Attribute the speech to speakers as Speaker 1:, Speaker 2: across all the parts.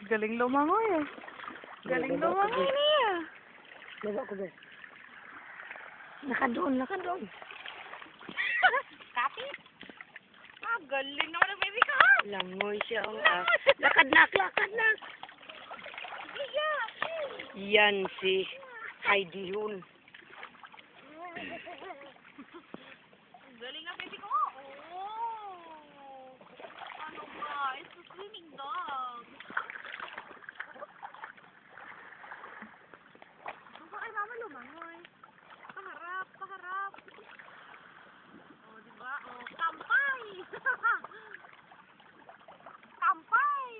Speaker 1: Galing lumangoy eh. Galing lumangoy niya.
Speaker 2: Diba ko ba? Nakadoon.
Speaker 1: Kapit. Ah, galing naman ang baby ka.
Speaker 2: Langoy siya. Lakad na. Yan si Heidi Hun.
Speaker 1: Galing na baby ko. Oh. Ano ba? It's a swimming dog. Gusto kay mama lumangoy. Paharap. Oh, diba? Oh, kampay. Kampay.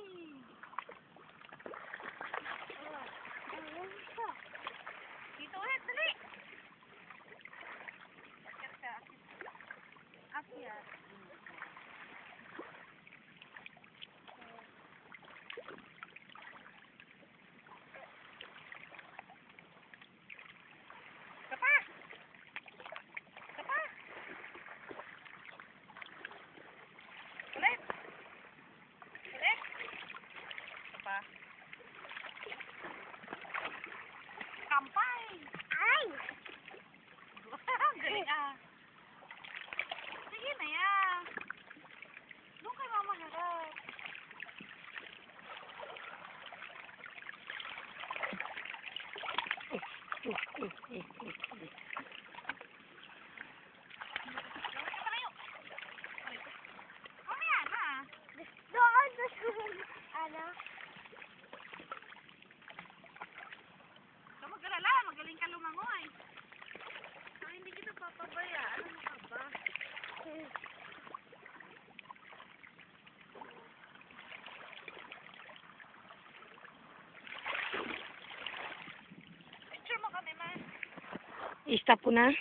Speaker 1: Dito ulit, dali. Akyat. Kapa. Ulit. Kapa. Kampay. Ay. Galing ah. Sige na yan. Doon kay mama harap. Mamaya na.
Speaker 3: Doon sa ano?
Speaker 1: Huwag mag-alala, magaling ka lumangoy. So, hindi kita papabayaan. Ano ka ba? Picture mo kami, ma.
Speaker 2: I-stop ko na.